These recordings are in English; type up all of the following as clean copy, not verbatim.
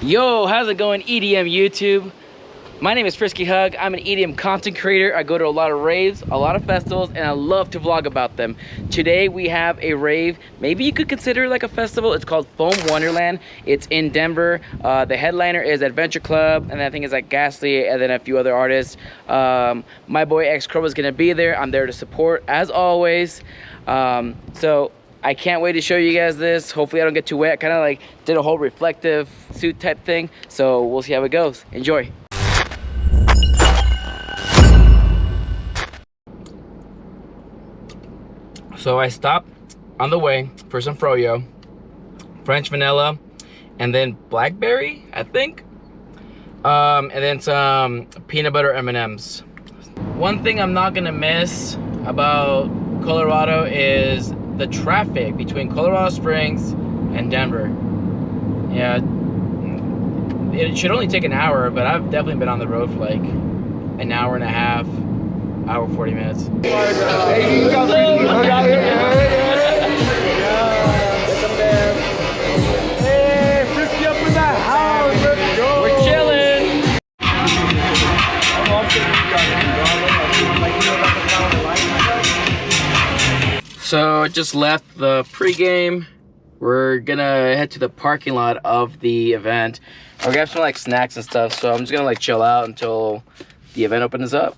Yo, how's it going, EDM YouTube? My name is Frisky. I'm an EDM content creator. I go to a lot of raves, a lot of festivals, and I love to vlog about them. Today we have a rave, maybe you could consider like a festival. It's called Wonderland. It's in Denver. The headliner is Adventure Club, and I think it's like Ghastly, and then a few other artists. My boy X Crow is gonna be there. I'm there to support, as always. So I can't wait to show you guys this. Hopefully I don't get too wet. Kind of like did a whole reflective suit type thing. So we'll see how it goes. Enjoy. So I stopped on the way for some froyo, French vanilla, and then blackberry, I think. And then some peanut butter M&Ms. One thing I'm not gonna miss about Colorado is the traffic between Colorado Springs and Denver. Yeah, it should only take an hour, but I've definitely been on the road for like an hour and a half, hour 40 minutes. Hey, Frisky up in the house, let's go. We're chilling. So I just left the pregame. We're gonna head to the parking lot of the event. We're gonna have some like snacks and stuff, so I'm just gonna like chill out until the event opens up.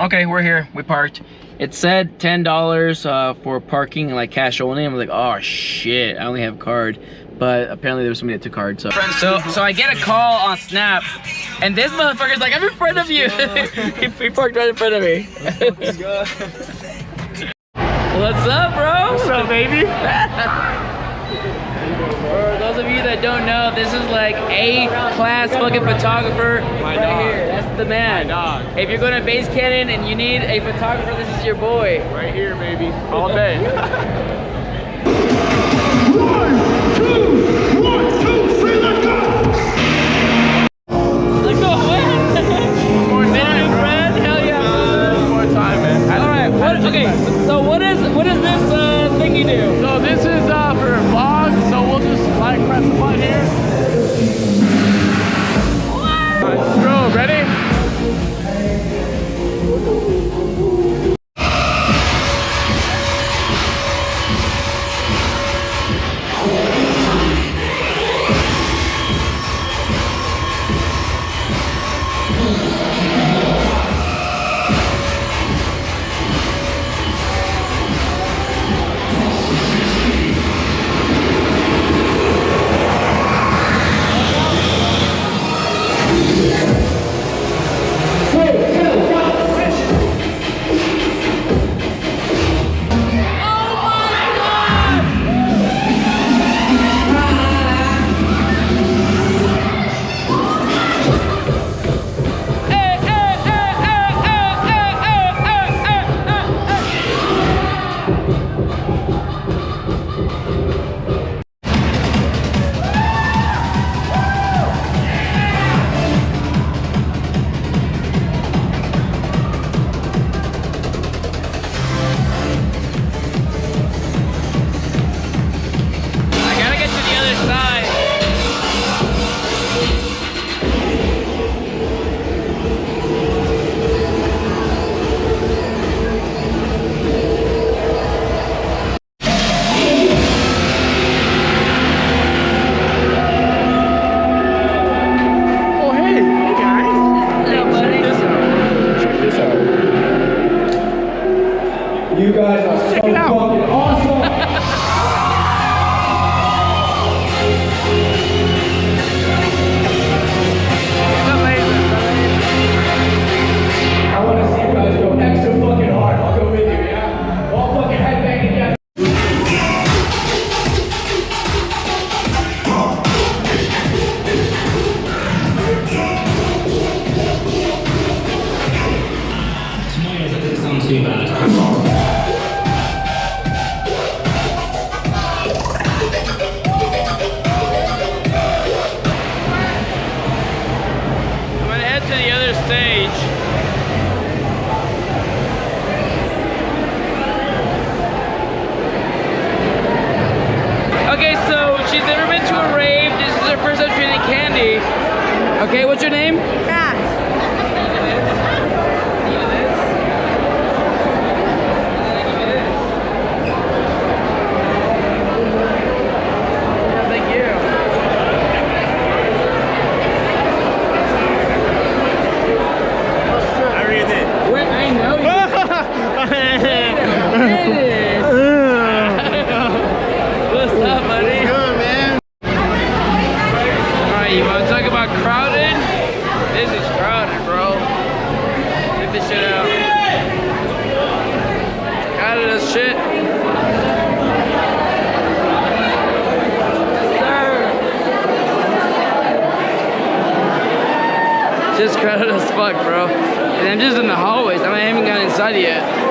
Okay, we're here. We parked. It said $10 for parking, like cash only. I'm like, oh shit, I only have card. But apparently there was somebody that took card. So I get a call on Snap, and this motherfucker's like, I'm in front of you. he parked right in front of me. What's up, bro? What's up, baby? For those of you that don't know, this is like A-class fucking photographer right here. That's the man. My dog. If you're going to Base Canyon and you need a photographer, this is your boy. Right here, baby. All day. 1, 2, 3, let's go! Let's go, man. One more time, Fred, hell yeah. One more time, man. Alright, okay, so what is this thing you do? So this is for vlog, so we'll just like press the button here. Let's go, ready? Kandi. Okay, what's your name? Just crowded as fuck, bro. And I'm just in the hallways. I haven't gotten inside yet.